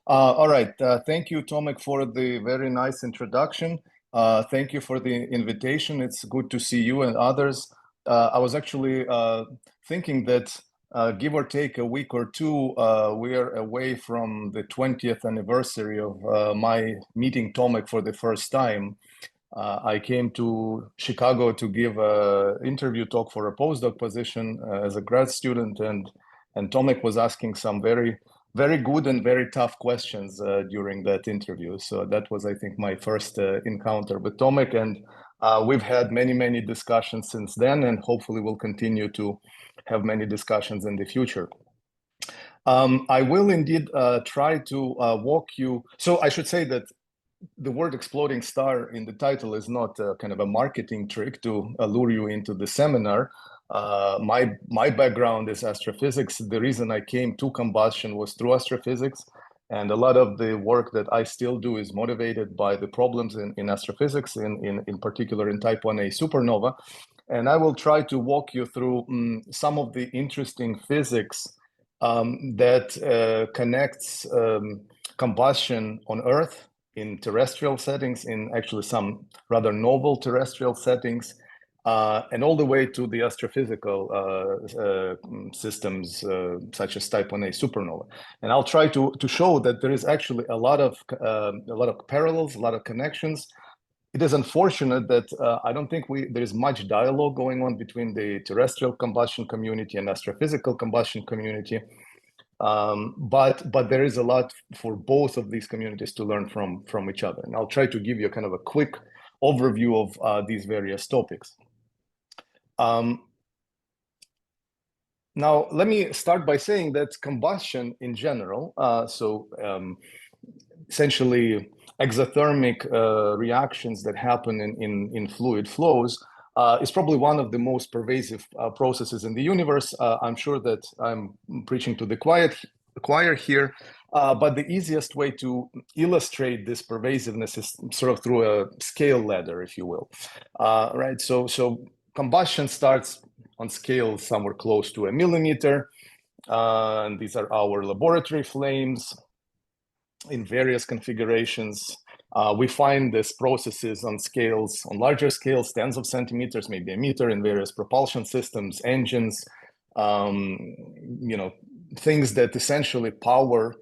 All right. Thank you, Tomek, for the very nice introduction. Thank you for the invitation. It's good to see you and others. I was actually thinking that give or take a week or two, we are away from the 20th anniversary of my meeting Tomek for the first time. I came to Chicago to give an interview talk for a postdoc position as a grad student, and Tomek was asking some very good and very tough questions during that interview. So that was, I think, my first encounter with Tomek, and we've had many discussions since then, and hopefully we'll continue to have many discussions in the future. I will indeed try to walk you. So I should say that the word exploding star in the title is not kind of a marketing trick to allure you into the seminar. My background is astrophysics. The reason I came to combustion was through astrophysics, and a lot of the work that I still do is motivated by the problems in astrophysics, in particular in Type 1a supernova. And I will try to walk you through some of the interesting physics that connects combustion on Earth in terrestrial settings, in actually some rather novel terrestrial settings, and all the way to the astrophysical systems such as Type 1a supernova. And I'll try to show that there is actually a lot of parallels, a lot of connections. It is unfortunate that I don't think there is much dialogue going on between the terrestrial combustion community and astrophysical combustion community. But there is a lot for both of these communities to learn from each other. And I'll try to give you a kind of a quick overview of these various topics. Now, let me start by saying that combustion in general, essentially exothermic reactions that happen in fluid flows, is probably one of the most pervasive processes in the universe. I'm sure that I'm preaching to the choir here, but the easiest way to illustrate this pervasiveness is sort of through a scale ladder, if you will. Right. So combustion starts on scale somewhere close to a millimeter, and these are our laboratory flames in various configurations. We find these processes on scales, on larger scales, tens of centimeters, maybe a meter, in various propulsion systems, engines, things that essentially power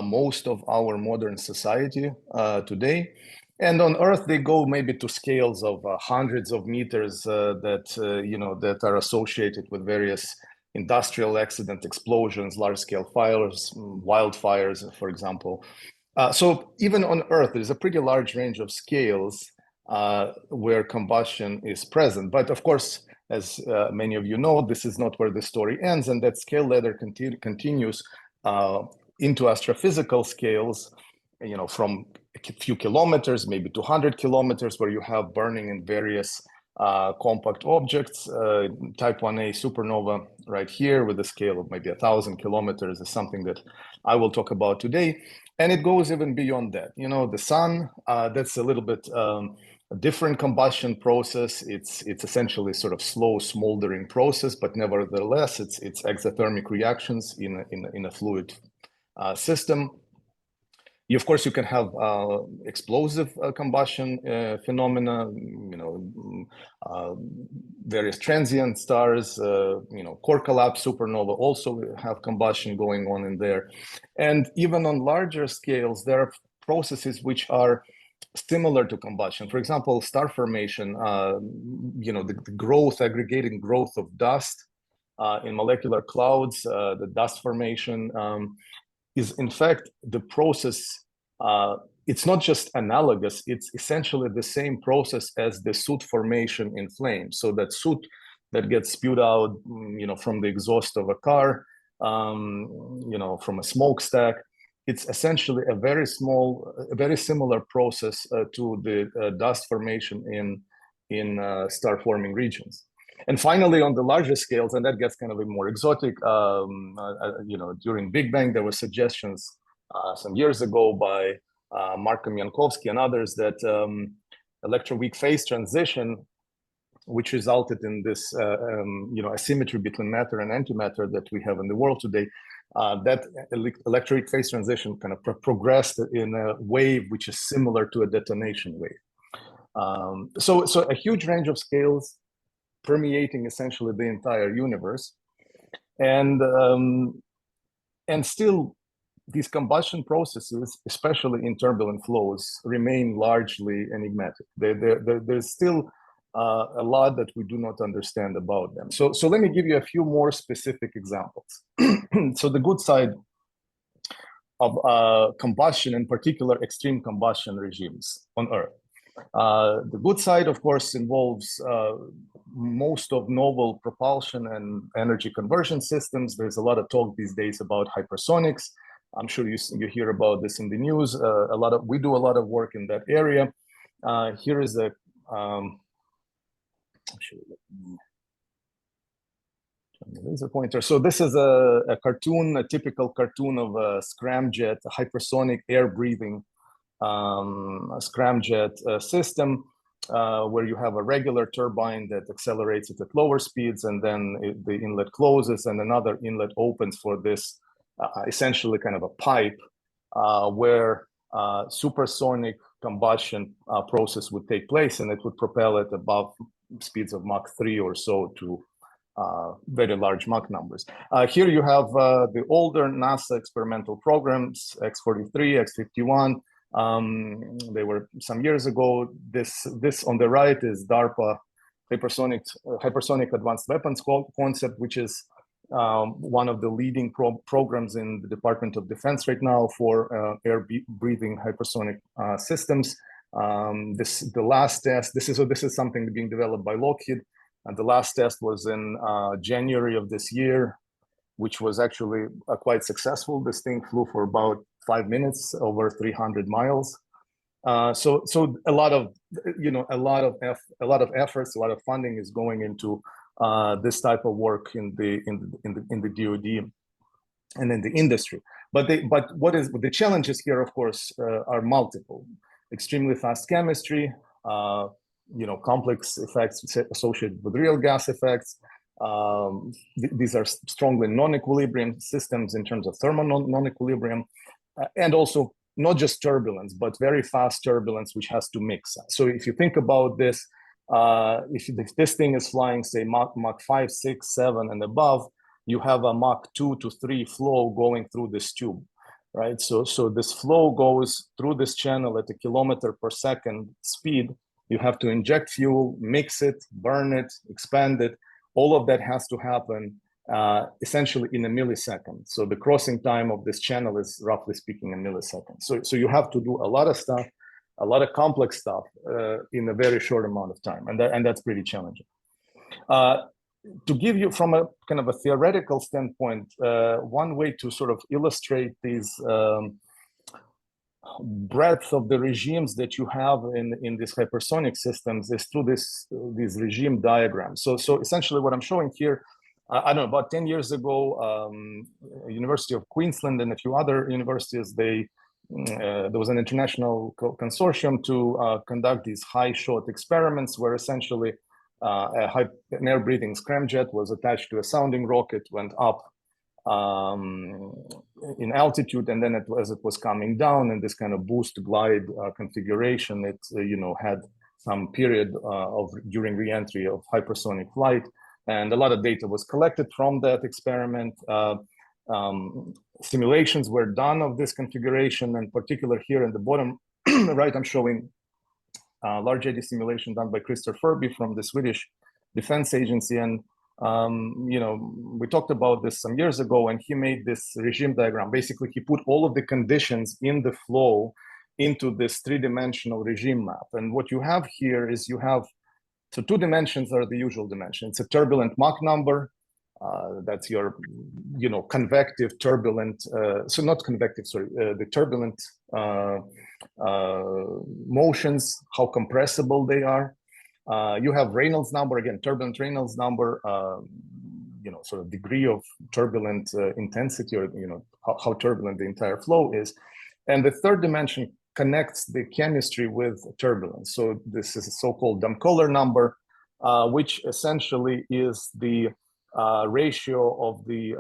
most of our modern society today. And on Earth, they go maybe to scales of hundreds of meters that are associated with various industrial accident, explosions, large-scale fires, wildfires, for example. So even on Earth, there's a pretty large range of scales where combustion is present. But of course, as many of you know, this is not where the story ends, and that scale ladder continues into astrophysical scales, from a few kilometers, maybe 200 kilometers, where you have burning in various compact objects. Type 1a supernova right here with a scale of maybe 1,000 kilometers is something that I will talk about today. And it goes even beyond that. The sun, that's a little bit a different combustion process. It's essentially sort of slow smoldering process, but nevertheless, it's exothermic reactions in a fluid system. Of course, you can have explosive combustion phenomena, various transient stars, core collapse supernova also have combustion going on in there. And even on larger scales, there are processes which are similar to combustion. For example, star formation, the growth, aggregating growth of dust in molecular clouds, the dust formation, is in fact the process. It's not just analogous, it's essentially the same process as the soot formation in flames. So that soot that gets spewed out, from the exhaust of a car, from a smokestack, it's essentially a very similar process to the dust formation in star forming regions. And finally, on the larger scales, and that gets kind of a more exotic, during Big Bang, there were suggestions some years ago by Markom Jankowski and others that electroweak phase transition, which resulted in this asymmetry between matter and antimatter that we have in the world today, that electric phase transition kind of progressed in a wave which is similar to a detonation wave. So a huge range of scales permeating essentially the entire universe, and still these combustion processes, especially in turbulent flows, remain largely enigmatic. There's still a lot that we do not understand about them. So let me give you a few more specific examples. So the good side of combustion, in particular extreme combustion regimes on Earth. The good side, of course, involves most of novel propulsion and energy conversion systems. There's a lot of talk these days about hypersonics. I'm sure you hear about this in the news. We do a lot of work in that area. Here is a laser pointer. So this is a cartoon, a typical cartoon of a scramjet, a hypersonic air-breathing scramjet system, where you have a regular turbine that accelerates it at lower speeds, and then the inlet closes and another inlet opens for this essentially kind of a pipe where supersonic combustion process would take place, and it would propel it above speeds of Mach 3 or so to very large Mach numbers. Here you have the older NASA experimental programs, X-43, X-51. They were some years ago. This on the right is DARPA hypersonic advanced weapons concept, which is one of the leading programs in the Department of Defense right now for air-breathing hypersonic systems. The last test. This is something being developed by Lockheed, and the last test was in January of this year, which was actually quite successful. This thing flew for about 5 minutes over 300 miles. So a lot of efforts, a lot of funding is going into this type of work in the DoD and in the industry. But what is the challenges here? Of course, are multiple. Extremely fast chemistry, complex effects associated with real gas effects. These are strongly non-equilibrium systems in terms of thermal non-equilibrium, and also not just turbulence, but very fast turbulence, which has to mix. So if you think about this, if this thing is flying, say, Mach 5, 6, 7, and above, you have a Mach 2 to 3 flow going through this tube, right? So this flow goes through this channel at a kilometer per second speed. You have to inject fuel, mix it, burn it, expand it. All of that has to happen essentially in a millisecond. So the crossing time of this channel is, roughly speaking, a millisecond. So you have to do a lot of stuff, a lot of complex stuff in a very short amount of time, and that's pretty challenging. To give you from a kind of a theoretical standpoint, one way to sort of illustrate these breadth of the regimes that you have in these hypersonic systems is through these regime diagrams. So essentially what I'm showing here, I don't know, about 10 years ago, University of Queensland and a few other universities, there was an international consortium to conduct these high-shot experiments where essentially an air-breathing scramjet was attached to a sounding rocket, went up in altitude, and then as it was coming down in this kind of boost glide configuration, it had some period during re-entry of hypersonic flight, and a lot of data was collected from that experiment. Simulations were done of this configuration, and particular here in the bottom right, I'm showing large eddy simulation done by Christer Furby from the Swedish Defense Agency, and we talked about this some years ago, and he made this regime diagram. Basically, he put all of the conditions in the flow into this three-dimensional regime map. And what you have here is so 2 dimensions are the usual dimension. It's a turbulent Mach number. That's your, convective turbulent, so not convective, sorry, the turbulent motions, how compressible they are. You have Reynolds number, again, turbulent Reynolds number, sort of degree of turbulent intensity, or, how turbulent the entire flow is. And the 3rd dimension connects the chemistry with turbulence. So this is a so-called Damkohler number, which essentially is the ratio of the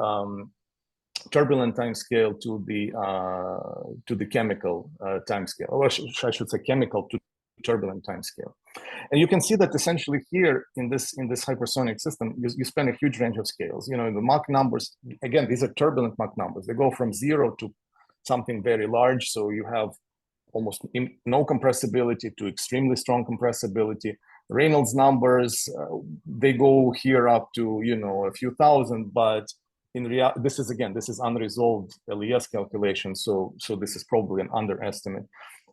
turbulent time scale to the chemical time scale, or I should say chemical to turbulent time scale. And you can see that essentially here in this hypersonic system, you span a huge range of scales. You know, the Mach numbers, again, these are turbulent Mach numbers. They go from 0 to something very large. So you have almost no compressibility to extremely strong compressibility. Reynolds numbers, they go here up to, you know, a few thousand, but in reality, this is unresolved LES calculation. So this is probably an underestimate.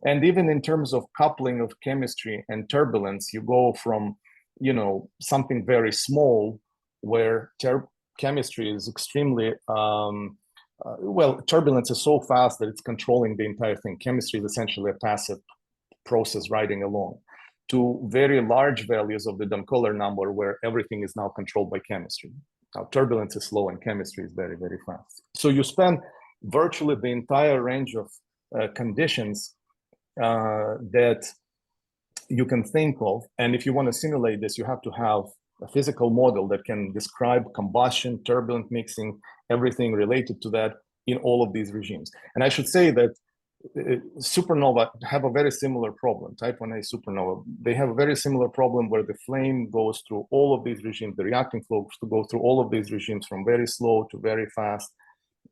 And even in terms of coupling of chemistry and turbulence, you go from, you know, something very small where chemistry is extremely, well, turbulence is so fast that it's controlling the entire thing. Chemistry is essentially a passive process riding along, to very large values of the Domkohler number where everything is now controlled by chemistry. Now, turbulence is slow and chemistry is very, very fast. So you spend virtually the entire range of conditions that you can think of. And if you want to simulate this, you have to have a physical model that can describe combustion, turbulent mixing, everything related to that in all of these regimes. And I should say that supernova have a very similar problem, type 1a supernova. They have a very similar problem where the flame goes through all of these regimes, the reacting flow to go through all of these regimes from very slow to very fast,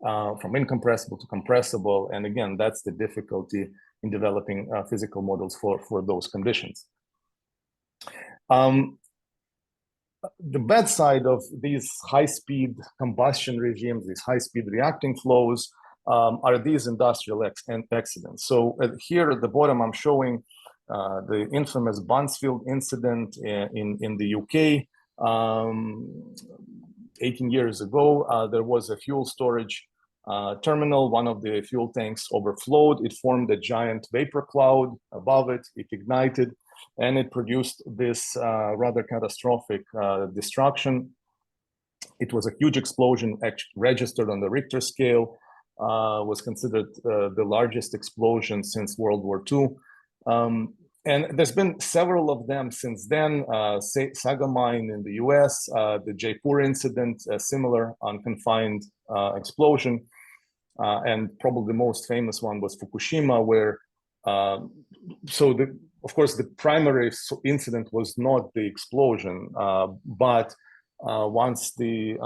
from incompressible to compressible. And again, that's the difficulty in developing physical models for those conditions. The bad side of these high-speed combustion regimes, these high-speed reacting flows, are these industrial accidents. So here at the bottom, I'm showing the infamous Buncefield incident in the UK. 18 years ago, there was a fuel storage terminal. One of the fuel tanks overflowed. It formed a giant vapor cloud above it. It ignited, and it produced this rather catastrophic destruction. It was a huge explosion, registered on the Richter scale, was considered the largest explosion since World War II. And there's been several of them since then. Saga Mine in the US, the Jaipur incident, a similar unconfined explosion. And probably the most famous one was Fukushima, where, of course, the primary incident was not the explosion, but once the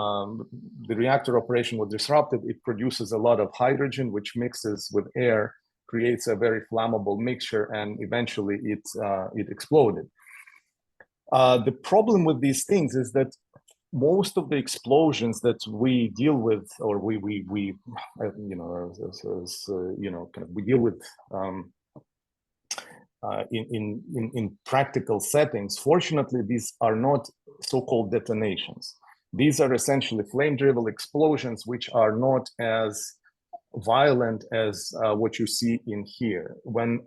reactor operation was disrupted, it produces a lot of hydrogen, which mixes with air, creates a very flammable mixture, and eventually it exploded. The problem with these things is that most of the explosions that we deal with, or we deal with in practical settings, fortunately, these are not so-called detonations. These are essentially flame-driven explosions, which are not as violent as what you see in here. When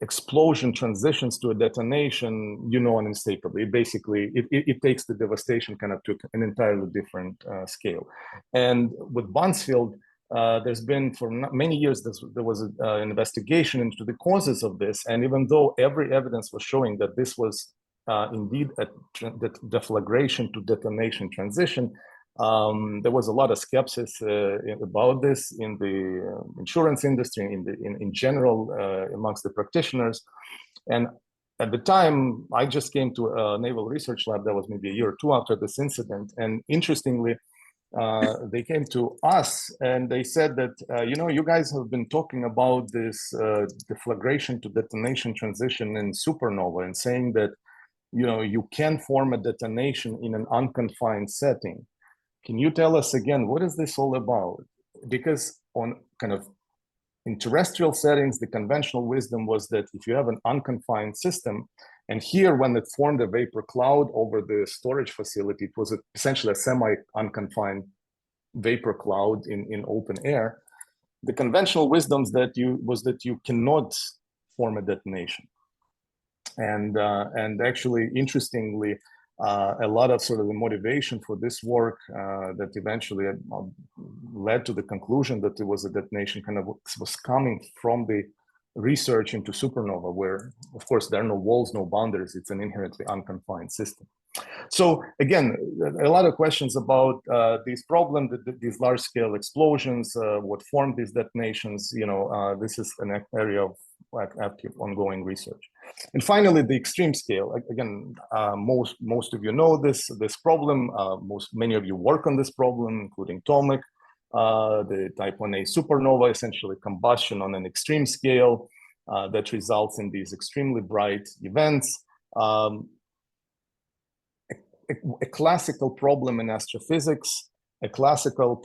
explosion transitions to a detonation, unmistakably, basically, it takes the devastation kind of to an entirely different scale. And with Buncefield, there's been for many years, there was an investigation into the causes of this. And even though every evidence was showing that this was indeed a deflagration to detonation transition, there was a lot of skepsis about this in the insurance industry, in general, amongst the practitioners. And at the time, I just came to a naval research lab that was maybe a year or two after this incident. And interestingly, they came to us and they said that, you guys have been talking about this deflagration to detonation transition in supernova and saying that, you can form a detonation in an unconfined setting. Can you tell us again, what is this all about? Because on kind of in terrestrial settings, the conventional wisdom was that if you have an unconfined system, and here when it formed a vapor cloud over the storage facility, it was essentially a semi-unconfined vapor cloud in open air. The conventional wisdoms was that you cannot form a detonation. And actually, interestingly, a lot of sort of the motivation for this work that eventually led to the conclusion that it was a detonation kind of was coming from the research into supernova, where, of course, there are no walls, no boundaries. It's an inherently unconfined system. So again, a lot of questions about these problems, these large-scale explosions, what formed these detonations. This is an area of active, ongoing research. And finally, the extreme scale. Again, most of you know this problem. Many of you work on this problem, including Tomek. The Type 1a supernova, essentially combustion on an extreme scale that results in these extremely bright events. A classical problem in astrophysics, a classical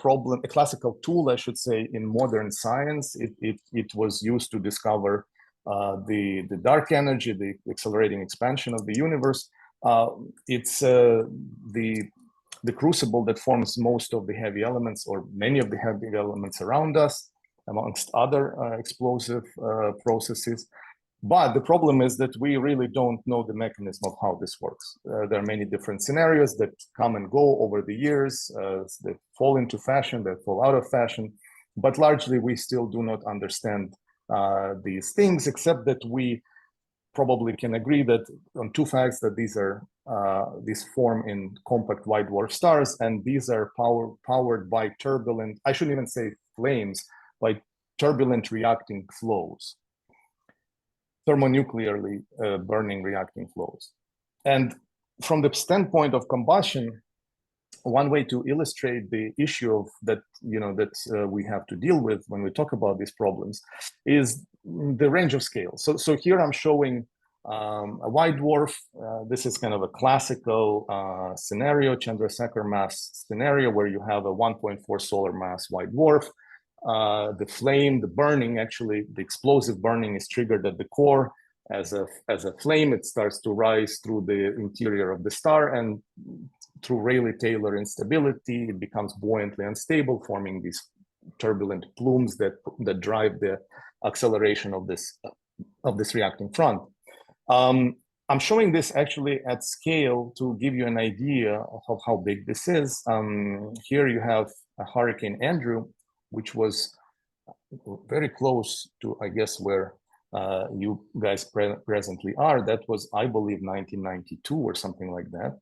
tool, I should say, in modern science. It was used to discover the dark energy, the accelerating expansion of the universe. It's the crucible that forms most of the heavy elements, or many of the heavy elements around us, amongst other explosive processes. But the problem is that we really don't know the mechanism of how this works. There are many different scenarios that come and go over the years, that fall into fashion, that fall out of fashion. But largely, we still do not understand these things, except that we probably can agree that on two facts, that these form in compact white dwarf stars, and these are powered by turbulent, I shouldn't even say flames, by turbulent reacting flows. Thermonuclearly burning reacting flows. And from the standpoint of combustion, one way to illustrate the issue of that we have to deal with when we talk about these problems is the range of scale. So here I'm showing a white dwarf. This is kind of a classical scenario, Chandrasekhar mass scenario, where you have a 1.4 solar mass white dwarf. The flame, the burning, actually, the explosive burning is triggered at the core as a flame. It starts to rise through the interior of the star, and through Rayleigh-Taylor instability, it becomes buoyantly unstable, forming these turbulent plumes that drive the acceleration of this reacting front. I'm showing this actually at scale to give you an idea of how big this is. Here you have a Hurricane Andrew, which was very close to, I guess, where you guys presently are. That was, I believe, 1992 or something like that.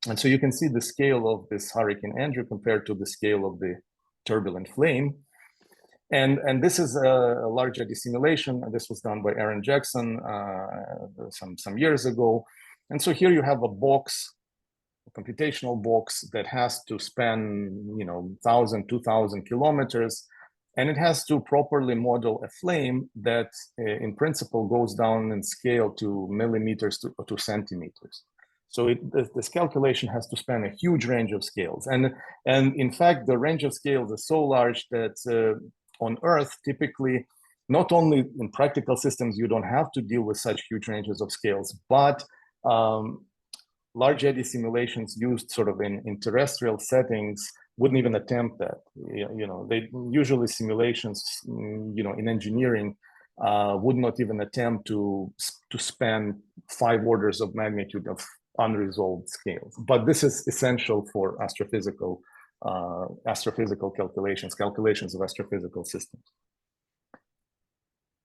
And so you can see the scale of this Hurricane Andrew compared to the scale of the turbulent flame. And this is a large eddy simulation. This was done by Aaron Jackson some years ago. And so here you have a box, a computational box that has to span 1,000, 2,000 kilometers, and it has to properly model a flame that in principle goes down in scale to millimeters to centimeters. So this calculation has to span a huge range of scales, and in fact the range of scales is so large that on Earth, typically, not only in practical systems you don't have to deal with such huge ranges of scales, but large eddy simulations used sort of in terrestrial settings wouldn't even attempt that. They usually simulations, in engineering would not even attempt to span 5 orders of magnitude of unresolved scales. But this is essential for astrophysical calculations of astrophysical systems.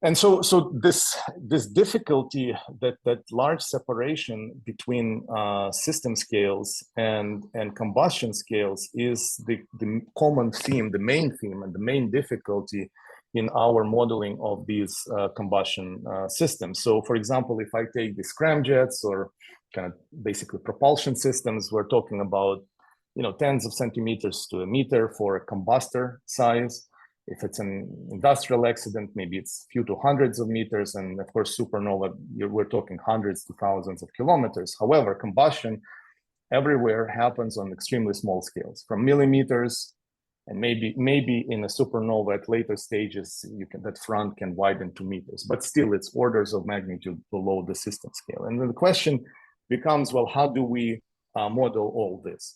And so this difficulty, that large separation between system scales and combustion scales is the common theme, the main theme, and the main difficulty in our modeling of these combustion systems. So, for example, if I take the scramjets, or kind of basically propulsion systems, we're talking about tens of centimeters to a meter for a combustor size. If it's an industrial accident, maybe it's few to hundreds of meters, and of course supernova, we're talking hundreds to thousands of kilometers. However, combustion everywhere happens on extremely small scales, from millimeters, and maybe in a supernova at later stages, that front can widen to meters, but still it's orders of magnitude below the system scale. And then the question becomes, well, how do we model all this?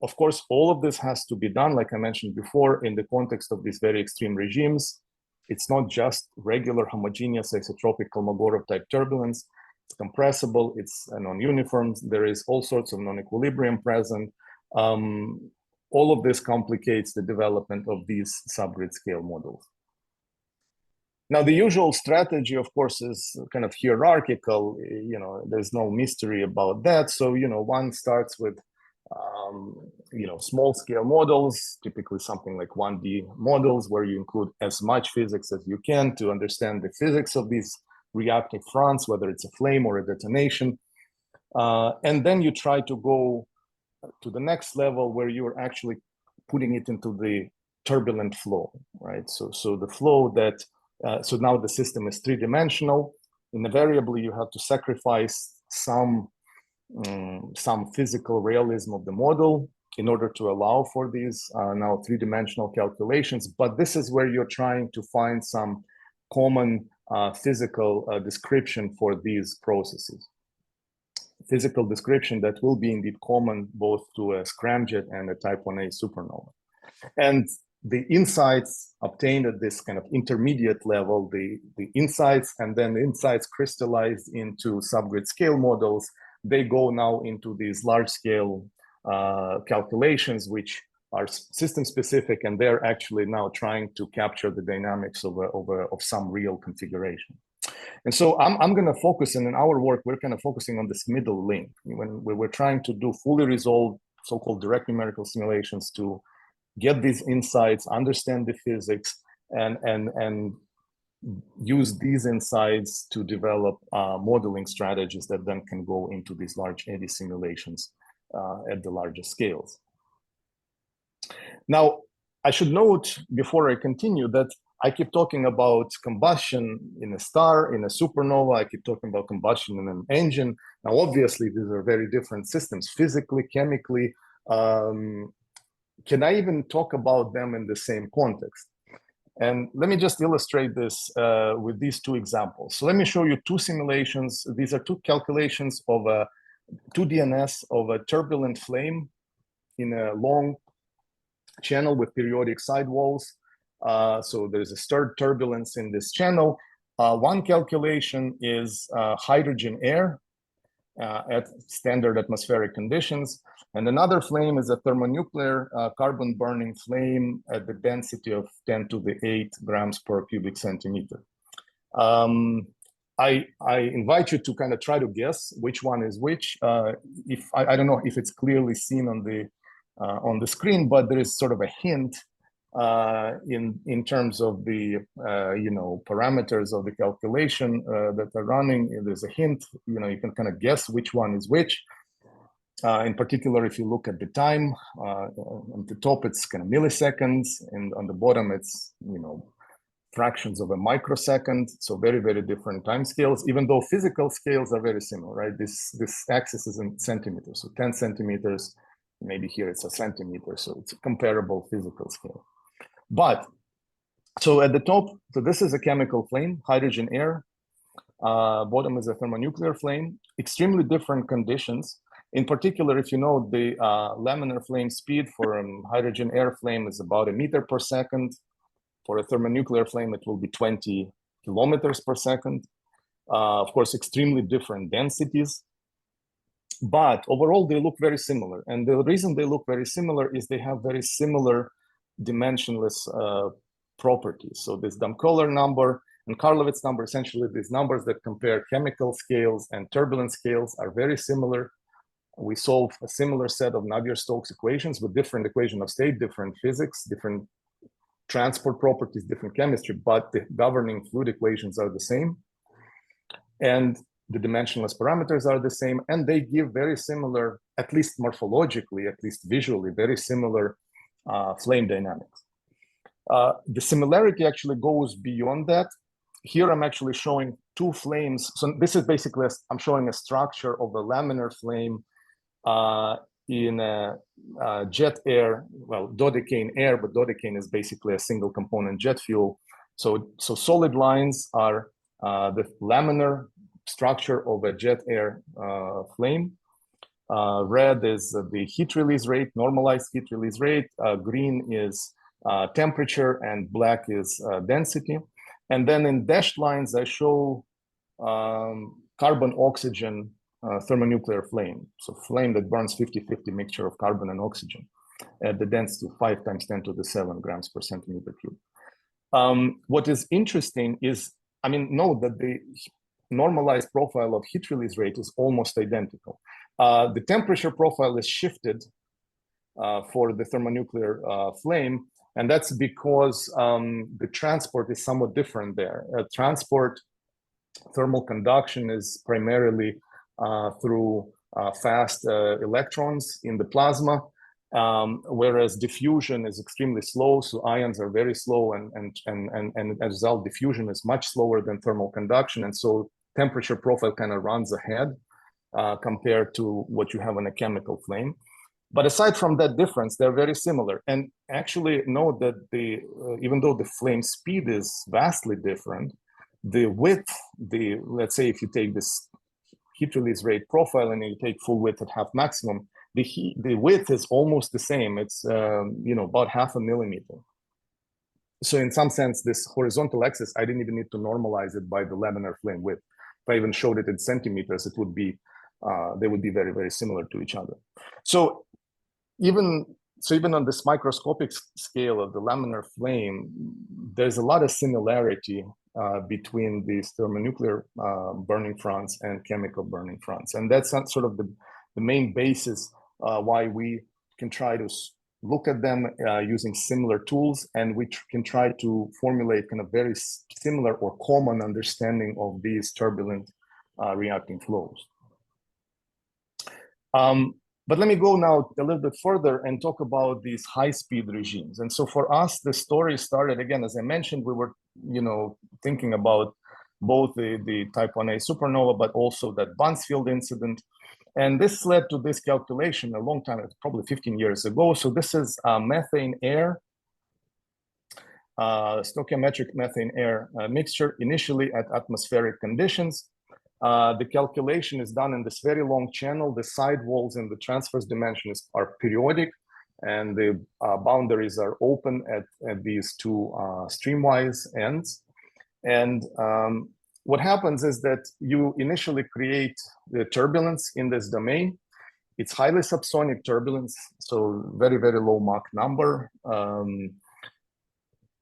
Of course, all of this has to be done, like I mentioned before, in the context of these very extreme regimes. It's not just regular homogeneous isotropic Kolmogorov type turbulence. It's compressible, it's non-uniform, there is all sorts of non-equilibrium present. All of this complicates the development of these subgrid scale models. Now, the usual strategy, of course, is kind of hierarchical. There's no mystery about that. So, one starts with, small scale models, typically something like 1D models, where you include as much physics as you can to understand the physics of these reactive fronts, whether it's a flame or a detonation. And then you try to go to the next level where you're actually putting it into the turbulent flow, right? So the flow that, so now the system is three-dimensional. Invariably, you have to sacrifice some physical realism of the model in order to allow for these now three-dimensional calculations. But this is where you're trying to find some common physical description for these processes. Physical description that will be indeed common both to a scramjet and a type 1a supernova. And the insights obtained at this kind of intermediate level, the insights, and then the insights crystallized into subgrid scale models, they go now into these large scale calculations, which are system specific, and they're actually now trying to capture the dynamics of some real configuration. And so I'm going to focus, and in our work, we're kind of focusing on this middle link when we're trying to do fully resolved so-called direct numerical simulations to get these insights, understand the physics, and use these insights to develop modeling strategies that then can go into these large eddy simulations at the largest scales. Now, I should note before I continue that I keep talking about combustion in a star, in a supernova. I keep talking about combustion in an engine. Now, obviously, these are very different systems, physically, chemically. Can I even talk about them in the same context? And let me just illustrate this with these two examples. So let me show you two simulations. These are two calculations of a 2DNS of a turbulent flame in a long channel with periodic sidewalls. So there's a stirred turbulence in this channel. One calculation is hydrogen air at standard atmospheric conditions. And another flame is a thermonuclear carbon burning flame at the density of 10 to the 8 grams per cubic centimeter. I invite you to kind of try to guess which one is which. If I don't know if it's clearly seen on the screen, but there is sort of a hint in terms of the parameters of the calculation that are running. There's a hint. You can kind of guess which one is which. In particular, if you look at the time, on the top it's kind of milliseconds, and on the bottom it's fractions of a microsecond. So very, very different time scales, even though physical scales are very similar, right? This axis is in centimeters, so 10 centimeters. Maybe here it's a centimeter, so it's a comparable physical scale. But so at the top, so this is a chemical flame, hydrogen air. Bottom is a thermonuclear flame. Extremely different conditions. In particular, if you know the laminar flame speed for a hydrogen air flame is about 1 meter per second. For a thermonuclear flame, it will be 20 kilometers per second. Of course, extremely different densities. But overall, they look very similar. And the reason they look very similar is they have very similar dimensionless properties. So this Damköhler number and Karlovitz number, essentially these numbers that compare chemical scales and turbulence scales, are very similar. We solve a similar set of Navier-Stokes equations with different equation of state, different physics, different transport properties, different chemistry, but the governing fluid equations are the same. And the dimensionless parameters are the same, and they give very similar, at least morphologically, at least visually, very similar flame dynamics. The similarity actually goes beyond that. Here I'm actually showing two flames. So this is basically, I'm showing a structure of a laminar flame in a jet air, well, dodecane air, but dodecane is basically a single component jet fuel. So solid lines are the laminar structure of a jet air flame. Red is the heat release rate, normalized heat release rate. Green is temperature, and black is density. And then in dashed lines, I show carbon-oxygen thermonuclear flame. So flame that burns 50-50 mixture of carbon and oxygen at the density of 5 × 10⁻⁷ grams per centimeter cube. What is interesting is, I mean, note that the normalized profile of heat release rate is almost identical. The temperature profile is shifted for the thermonuclear flame, and that's because the transport is somewhat different there. Transport thermal conduction is primarily through fast electrons in the plasma, whereas diffusion is extremely slow, so ions are very slow, and as a result, diffusion is much slower than thermal conduction, and so temperature profile kind of runs ahead compared to what you have in a chemical flame. But aside from that difference, they're very similar. And actually note that even though the flame speed is vastly different, the width, let's say if you take this heat release rate profile and you take full width at half maximum, the width is almost the same. It's about 0.5 millimeter. So in some sense, this horizontal axis, I didn't even need to normalize it by the laminar flame width. If I even showed it in centimeters, it would be they would be very, very similar to each other. So even on this microscopic scale of the laminar flame, there's a lot of similarity between these thermonuclear burning fronts and chemical burning fronts. And that's sort of the main basis why we can try to look at them using similar tools, and we can try to formulate kind of very similar or common understanding of these turbulent reacting flows. But let me go now a little bit further and talk about these high-speed regimes. And so for us, the story started, again, as I mentioned, we were thinking about both the Type 1a supernova, but also that Buncefield incident. And this led to this calculation a long time, probably 15 years ago. So this is methane air, stoichiometric methane air mixture, initially at atmospheric conditions. The calculation is done in this very long channel. The side walls and the transverse dimensions are periodic, and the boundaries are open at these two streamwise ends. And what happens is that you initially create the turbulence in this domain. It's highly subsonic turbulence, so very, very low Mach number.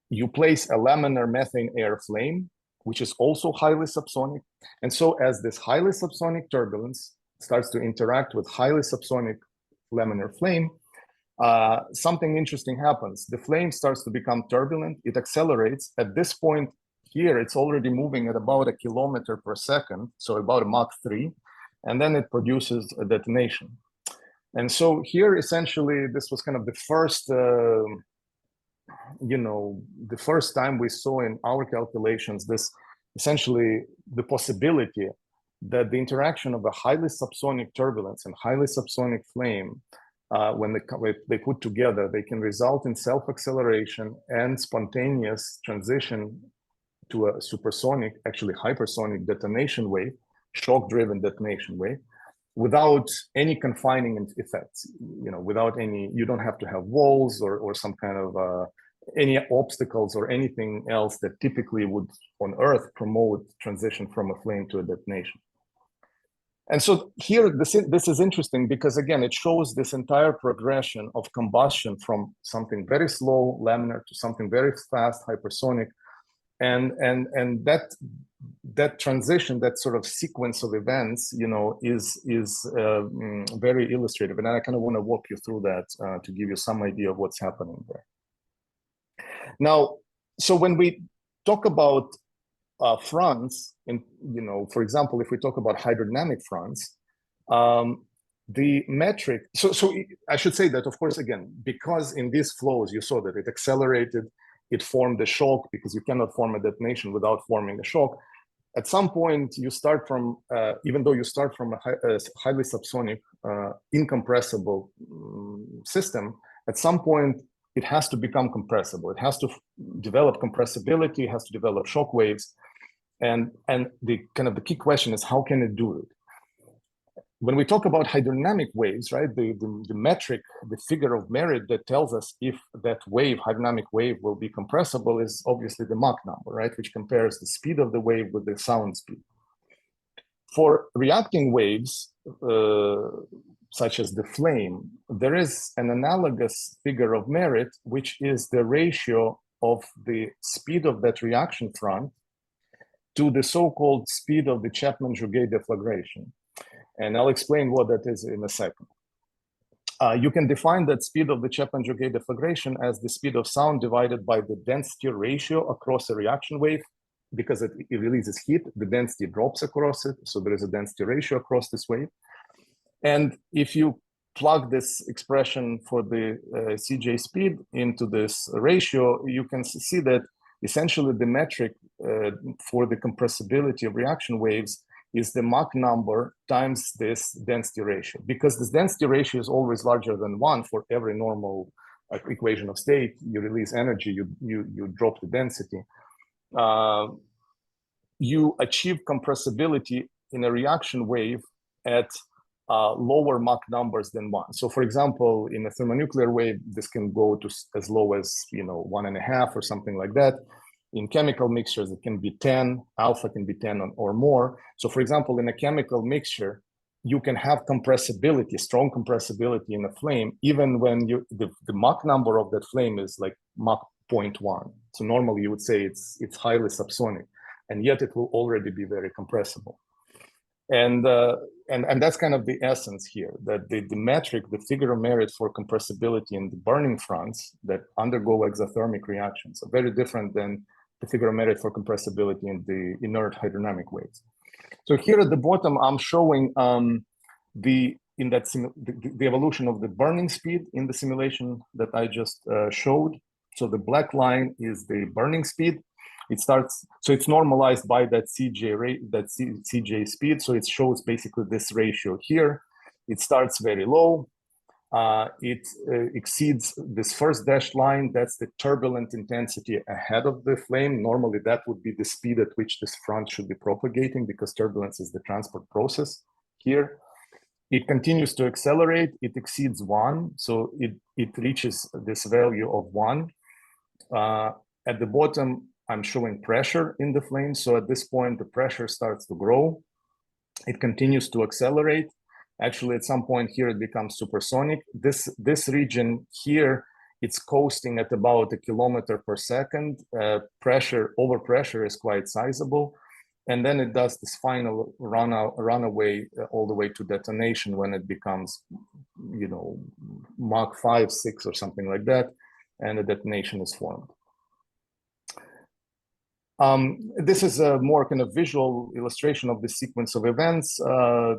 You place a laminar methane air flame, which is also highly subsonic. And so as this highly subsonic turbulence starts to interact with highly subsonic laminar flame, something interesting happens. The flame starts to become turbulent, it accelerates. At this point here, it's already moving at about 1 kilometer per second, so about a Mach 3, and then it produces a detonation. And so here, essentially, this was kind of the first the first time we saw in our calculations this essentially the possibility that the interaction of a highly subsonic turbulence and highly subsonic flame, when they put together, they can result in self-acceleration and spontaneous transition to a supersonic, actually hypersonic detonation wave, shock-driven detonation wave, without any confining effects. Without any, you don't have to have walls or some kind of any obstacles or anything else that typically would on Earth promote transition from a flame to a detonation. And so here, this is interesting because, again, it shows this entire progression of combustion from something very slow, laminar, to something very fast, hypersonic. And that transition, that sort of sequence of events, is very illustrative. And I kind of want to walk you through that to give you some idea of what's happening there. Now, so when we talk about fronts, and for example, if we talk about hydrodynamic fronts, the metric. So I should say that, of course, again, because in these flows you saw that it accelerated, it formed a shock, because you cannot form a detonation without forming a shock. At some point, you start from, even though you start from a highly subsonic, incompressible system, at some point, it has to become compressible. It has to develop compressibility, it has to develop shock waves. And the key question is, how can it do it? When we talk about hydrodynamic waves, right, the metric, the figure of merit that tells us if that wave, hydrodynamic wave, will be compressible is obviously the Mach number, right, which compares the speed of the wave with the sound speed. For reacting waves, such as the flame, there is an analogous figure of merit, which is the ratio of the speed of that reaction front to the so-called speed of the Chapman-Jouguet deflagration. And I'll explain what that is in a second. You can define that speed of the Chapman-Jouguet deflagration as the speed of sound divided by the density ratio across a reaction wave. Because it releases heat, the density drops across it, so there is a density ratio across this wave. And if you plug this expression for the CJ speed into this ratio, you can see that essentially the metric for the compressibility of reaction waves is the Mach number times this density ratio. Because this density ratio is always larger than 1 for every normal equation of state. You release energy, you drop the density. You achieve compressibility in a reaction wave at lower Mach numbers than 1. So for example, in a thermonuclear wave, this can go to as low as 1.5 or something like that. In chemical mixtures, it can be 10, alpha can be 10 or more. So for example, in a chemical mixture, you can have compressibility, strong compressibility in a flame, even when the Mach number of that flame is like Mach 0.1. So normally you would say it's highly subsonic, and yet it will already be very compressible. And that's kind of the essence here, that the metric, the figure of merit for compressibility in the burning fronts that undergo exothermic reactions are very different than the figure of merit for compressibility in the inert hydrodynamic waves. So here at the bottom, I'm showing the evolution of the burning speed in the simulation that I just showed. So the black line is the burning speed. It starts, so it's normalized by that CJ rate, that CJ speed. So it shows basically this ratio here. It starts very low. It exceeds this first dashed line. That's the turbulent intensity ahead of the flame. Normally that would be the speed at which this front should be propagating, because turbulence is the transport process here. It continues to accelerate. It exceeds 1. So it reaches this value of 1. At the bottom, I'm showing pressure in the flame. So at this point, the pressure starts to grow. It continues to accelerate. Actually, at some point here, it becomes supersonic. This region here, it's coasting at about 1 kilometer per second. Overpressure is quite sizable. And then it does this final runaway all the way to detonation, when it becomes, Mach 5, 6 or something like that. And the detonation is formed. This is a more kind of visual illustration of the sequence of events.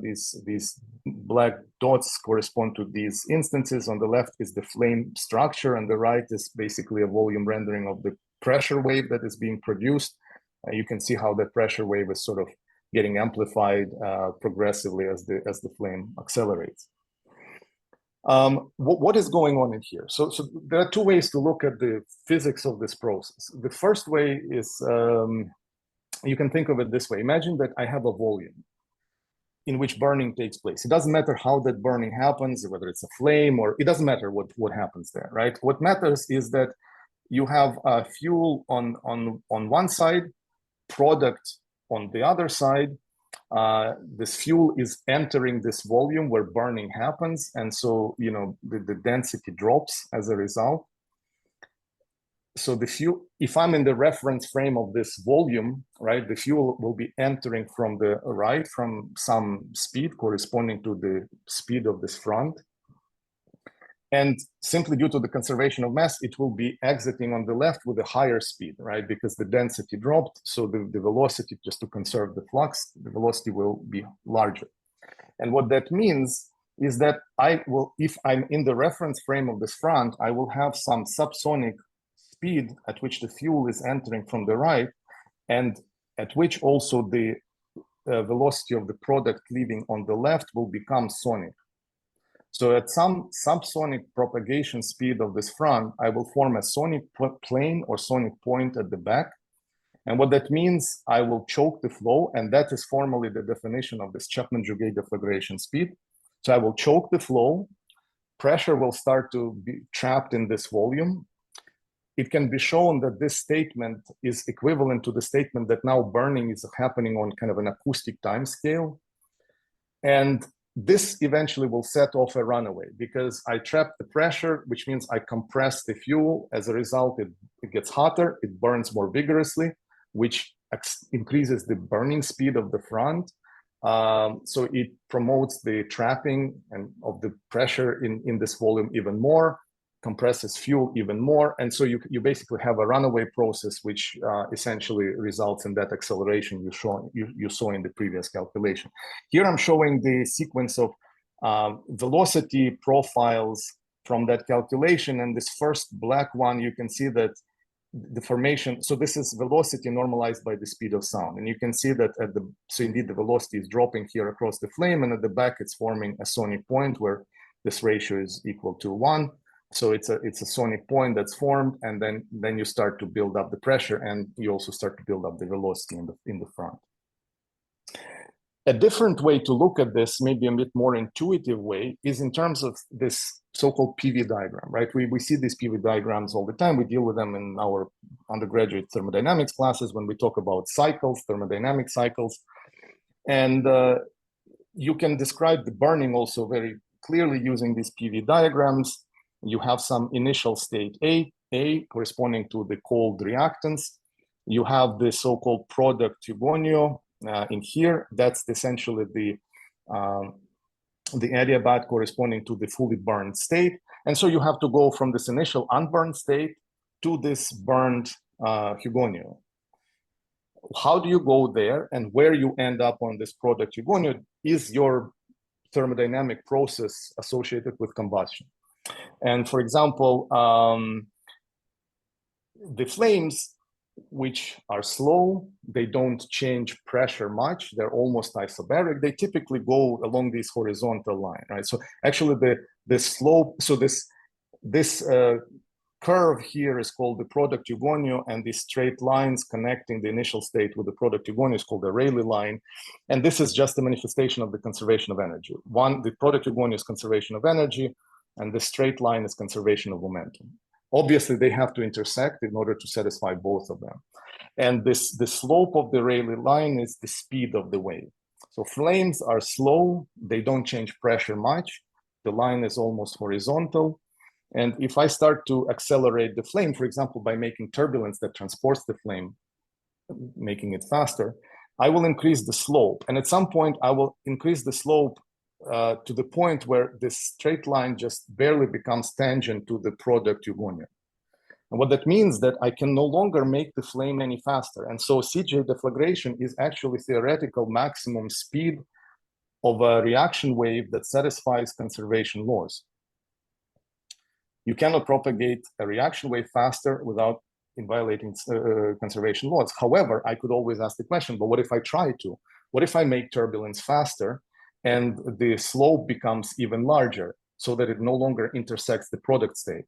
These black dots correspond to these instances. On the left is the flame structure, and the right is basically a volume rendering of the pressure wave that is being produced. You can see how that pressure wave is sort of getting amplified progressively as the flame accelerates. What is going on in here? So there are two ways to look at the physics of this process. The first way is, you can think of it this way. Imagine that I have a volume in which burning takes place. It doesn't matter how that burning happens, whether it's a flame or, it doesn't matter what happens there, right? What matters is that you have fuel on one side, product on the other side. This fuel is entering this volume where burning happens, and so the density drops as a result. So the fuel, if I'm in the reference frame of this volume, right, the fuel will be entering from the right, from some speed corresponding to the speed of this front. And simply due to the conservation of mass, it will be exiting on the left with a higher speed, right? Because the density dropped, so the velocity, just to conserve the flux, the velocity will be larger. And what that means is that if I'm in the reference frame of this front, I will have some subsonic speed at which the fuel is entering from the right, and at which also the velocity of the product leaving on the left will become sonic. So at some subsonic propagation speed of this front, I will form a sonic plane or sonic point at the back. And what that means, I will choke the flow, and that is formally the definition of this Chapman-Jouguet deflagration speed. So I will choke the flow, pressure will start to be trapped in this volume. It can be shown that this statement is equivalent to the statement that now burning is happening on kind of an acoustic time scale. And this eventually will set off a runaway because I trap the pressure, which means I compress the fuel. As a result, it gets hotter, it burns more vigorously, which increases the burning speed of the front. So it promotes the trapping and of the pressure in this volume even more, compresses fuel even more. And so you basically have a runaway process, which essentially results in that acceleration you saw in the previous calculation. Here I'm showing the sequence of velocity profiles from that calculation. And this first black one, you can see that the formation, so this is velocity normalized by the speed of sound. And you can see that so indeed the velocity is dropping here across the flame, and at the back it's forming a sonic point where this ratio is equal to 1. So it's a sonic point that's formed, and then you start to build up the pressure, and you also start to build up the velocity in the front. A different way to look at this, maybe a bit more intuitive way, is in terms of this so-called PV diagram, right? We see these PV diagrams all the time. We deal with them in our undergraduate thermodynamics classes when we talk about cycles, thermodynamic cycles. And you can describe the burning also very clearly using these PV diagrams. You have some initial state A corresponding to the cold reactants. You have the so-called product eugonio in here. That's essentially the adiabat corresponding to the fully burned state. And so you have to go from this initial unburned state to this burned eugonio. How do you go there, and where you end up on this product eugonio is your thermodynamic process associated with combustion. And for example, the flames, which are slow, they don't change pressure much, they're almost isobaric, they typically go along this horizontal line, right? So actually the slope, so this curve here is called the product eugonio, and these straight lines connecting the initial state with the product eugonio is called the Rayleigh line. And this is just a manifestation of the conservation of energy. The product eugonio is conservation of energy, and the straight line is conservation of momentum. Obviously, they have to intersect in order to satisfy both of them. And the slope of the Rayleigh line is the speed of the wave. So flames are slow, they don't change pressure much. The line is almost horizontal. And if I start to accelerate the flame, for example, by making turbulence that transports the flame, making it faster, I will increase the slope. And at some point, I will increase the slope to the point where this straight line just barely becomes tangent to the product eugonio. And what that means that I can no longer make the flame any faster. And so CJ deflagration is actually theoretical maximum speed of a reaction wave that satisfies conservation laws. You cannot propagate a reaction wave faster without violating conservation laws. However, I could always ask the question, but what if I try to? What if I make turbulence faster and the slope becomes even larger so that it no longer intersects the product state?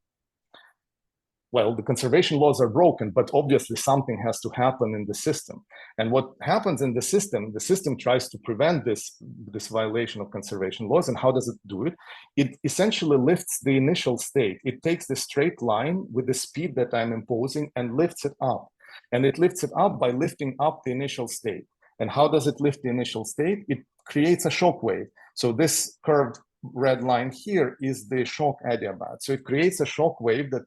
Well, the conservation laws are broken, but obviously something has to happen in the system. And what happens in the system tries to prevent this violation of conservation laws. And how does it do it? It essentially lifts the initial state. It takes the straight line with the speed that I'm imposing and lifts it up. And it lifts it up by lifting up the initial state. And how does it lift the initial state? It creates a shock wave. So this curved red line here is the shock adiabat. So it creates a shock wave that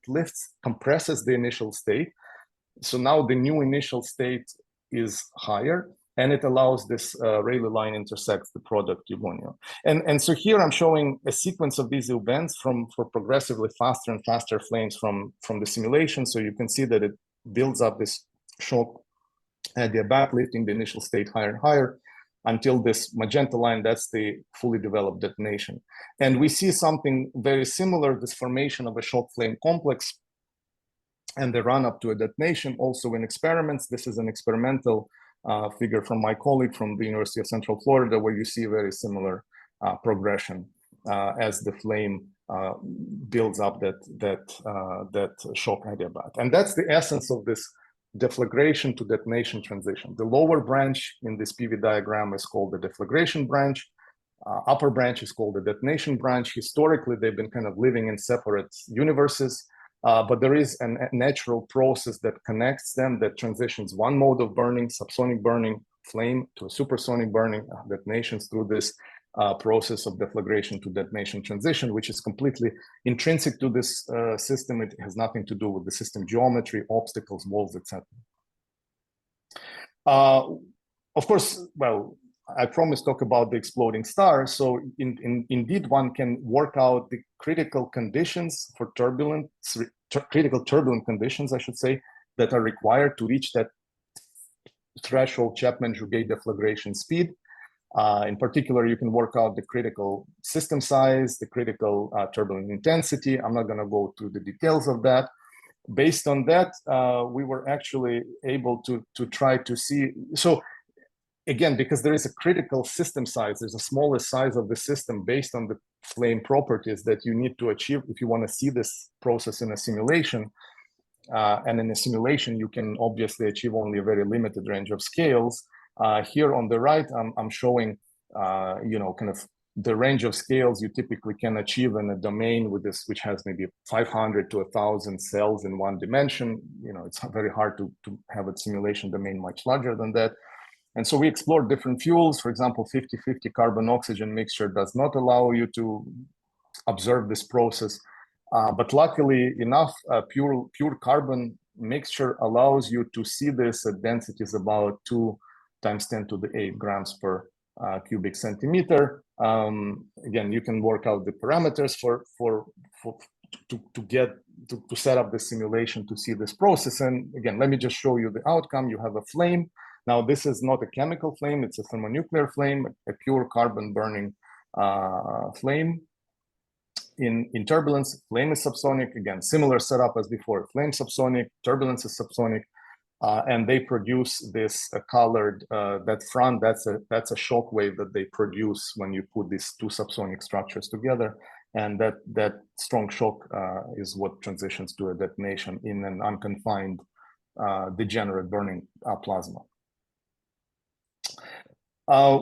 compresses the initial state. So now the new initial state is higher, and it allows this Rayleigh line intersects the product eugonio. And so here I'm showing a sequence of these events for progressively faster and faster flames from the simulation. So you can see that it builds up this shock adiabat, lifting the initial state higher and higher, until this magenta line, that's the fully developed detonation. And we see something very similar, this formation of a shock flame complex and the run up to a detonation also in experiments. This is an experimental figure from my colleague from the University of Central Florida, where you see a very similar progression as the flame builds up that shock adiabat. And that's the essence of this deflagration to detonation transition. The lower branch in this PV diagram is called the deflagration branch. Upper branch is called the detonation branch. Historically, they've been kind of living in separate universes, but there is a natural process that connects them, that transitions one mode of burning, subsonic burning, flame, to a supersonic burning, detonations through this process of deflagration to detonation transition, which is completely intrinsic to this system. It has nothing to do with the system geometry, obstacles, walls, etc. Of course, well, I promised talk about the exploding star. So indeed, one can work out the critical conditions for critical turbulent conditions, I should say, that are required to reach that threshold Chapman-Jouguet deflagration speed. In particular, you can work out the critical system size, the critical turbulent intensity. I'm not going to go through the details of that. Based on that, we were actually able to try to see. So again, because there is a critical system size, there's a smallest size of the system based on the flame properties that you need to achieve if you want to see this process in a simulation. And in a simulation, you can obviously achieve only a very limited range of scales. Here on the right, I'm showing, kind of the range of scales you typically can achieve in a domain with this, which has maybe 500 to 1,000 cells in one dimension. It's very hard to have a simulation domain much larger than that. And so we explored different fuels. For example, 50-50 carbon-oxygen mixture does not allow you to observe this process. But luckily enough, pure carbon mixture allows you to see this at densities about 2 × 10⁸ grams per cubic centimeter. Again, you can work out the parameters to set up the simulation to see this process. And again, let me just show you the outcome. You have a flame. Now, this is not a chemical flame, it's a thermonuclear flame, a pure carbon burning flame. In turbulence, flame is subsonic. Again, similar setup as before, flame subsonic, turbulence is subsonic, and they produce this colored, that front, that's a shock wave that they produce when you put these two subsonic structures together. And that strong shock is what transitions to a detonation in an unconfined degenerate burning plasma.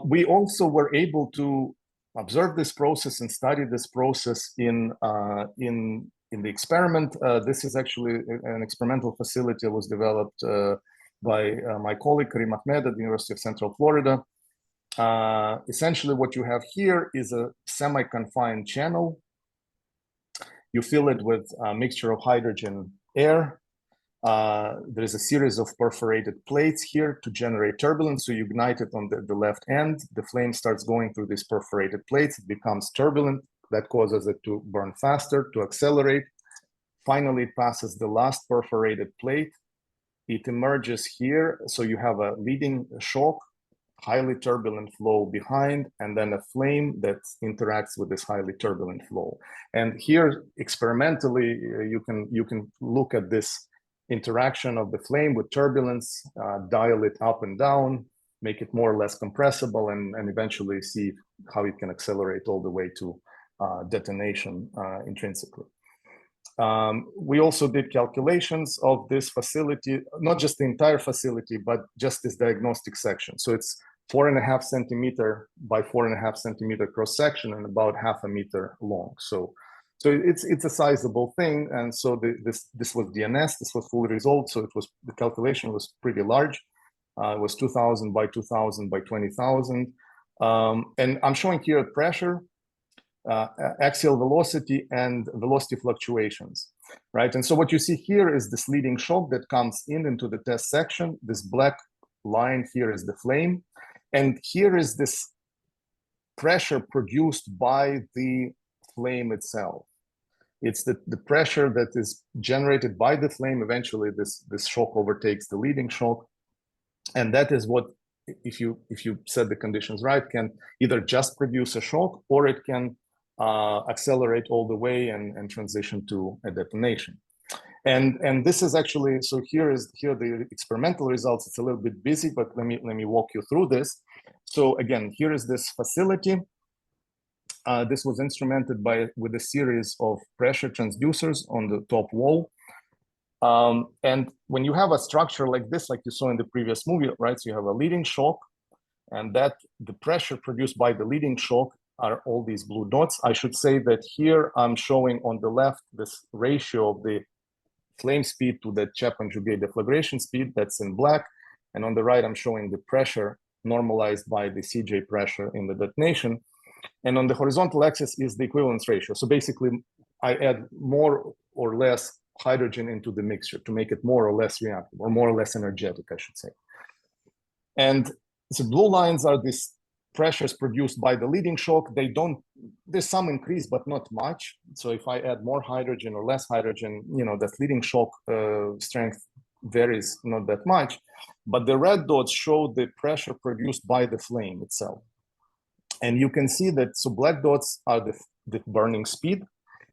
We also were able to observe this process and study this process in the experiment. This is actually an experimental facility that was developed by my colleague Karim Ahmed at the University of Central Florida. Essentially, what you have here is a semi-confined channel. You fill it with a mixture of hydrogen air. There is a series of perforated plates here to generate turbulence. So you ignite it on the left end. The flame starts going through these perforated plates. It becomes turbulent. That causes it to burn faster, to accelerate. Finally, it passes the last perforated plate. It emerges here. So you have a leading shock, highly turbulent flow behind, and then a flame that interacts with this highly turbulent flow. And here, experimentally, you can look at this interaction of the flame with turbulence, dial it up and down, make it more or less compressible, and eventually see how it can accelerate all the way to detonation intrinsically. We also did calculations of this facility, not just the entire facility, but just this diagnostic section. So it's 4.5 centimeter by 4.5 centimeter cross section and about 0.5 meter long. So it's a sizable thing, and so this was DNS. This was full result. So the calculation was pretty large. It was 2,000 by 2,000 by 20,000, and I'm showing here pressure, axial velocity, and velocity fluctuations, right? And so what you see here is this leading shock that comes into the test section. This black line here is the flame, and here is this pressure produced by the flame itself. It's the pressure that is generated by the flame. Eventually, this shock overtakes the leading shock, and that is what, if you set the conditions right, can either just produce a shock or it can accelerate all the way and transition to a detonation. And this is actually, so here the experimental results. It's a little bit busy, but let me walk you through this. So again, here is this facility. This was instrumented with a series of pressure transducers on the top wall. And when you have a structure like this, like you saw in the previous movie, right? So you have a leading shock, and that the pressure produced by the leading shock are all these blue dots. I should say that here I'm showing on the left this ratio of the flame speed to the Chapman-Jouguet deflagration speed, that's in black. And on the right, I'm showing the pressure normalized by the CJ pressure in the detonation. And on the horizontal axis is the equivalence ratio. So basically, I add more or less hydrogen into the mixture to make it more or less reactive, or more or less energetic, I should say. And the blue lines are these pressures produced by the leading shock. There's some increase, but not much. So if I add more hydrogen or less hydrogen, that leading shock strength varies not that much. But the red dots show the pressure produced by the flame itself. And you can see that, so black dots are the burning speed.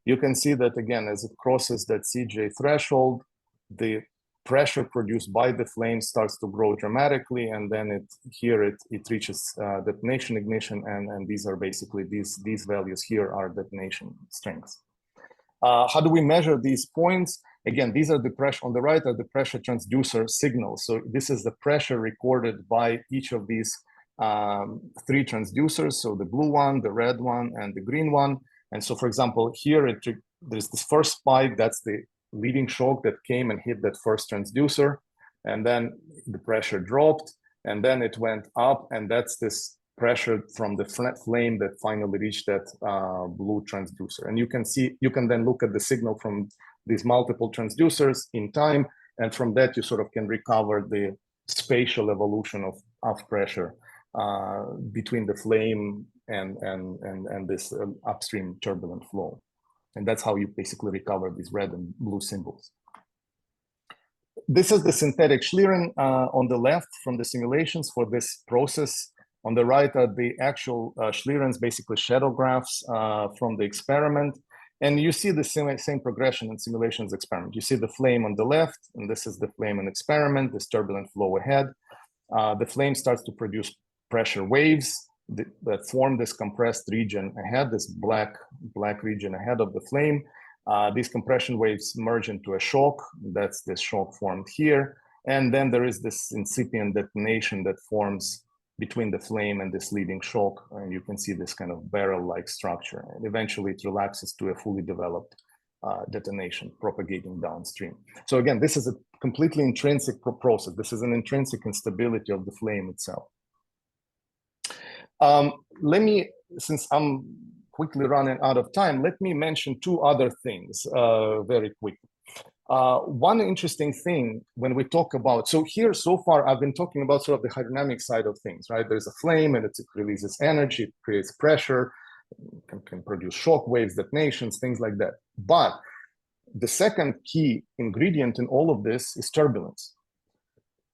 You can see that, again, as it crosses that CJ threshold, the pressure produced by the flame starts to grow dramatically, and then it reaches detonation ignition, and these are basically, these values here are detonation strengths. How do we measure these points? Again, these are the pressure, on the right are the pressure transducer signals. So this is the pressure recorded by each of these 3 transducers, so the blue one, the red one, and the green one. And so, for example, here there's this first spike, that's the leading shock that came and hit that first transducer, and then the pressure dropped, and then it went up, and that's this pressure from the flame that finally reached that blue transducer. And you can then look at the signal from these multiple transducers in time, and from that you sort of can recover the spatial evolution of pressure between the flame and this upstream turbulent flow. And that's how you basically recover these red and blue symbols. This is the synthetic Schlieren on the left from the simulations for this process. On the right are the actual Schlierens, basically shadow graphs from the experiment. And you see the same progression in simulations experiment. You see the flame on the left, and this is the flame in experiment, this turbulent flow ahead. The flame starts to produce pressure waves that form this compressed region ahead, this black region ahead of the flame. These compression waves merge into a shock. That's this shock formed here. And then there is this incipient detonation that forms between the flame and this leading shock. And you can see this kind of barrel-like structure. And eventually it relaxes to a fully developed detonation propagating downstream. So again, this is a completely intrinsic process. This is an intrinsic instability of the flame itself. Since I'm quickly running out of time, let me mention 2 other things very quickly. One interesting thing when we talk about, so here so far I've been talking about sort of the hydrodynamic side of things, right? There's a flame and it releases energy, it creates pressure, can produce shock waves, detonations, things like that. But the second key ingredient in all of this is turbulence.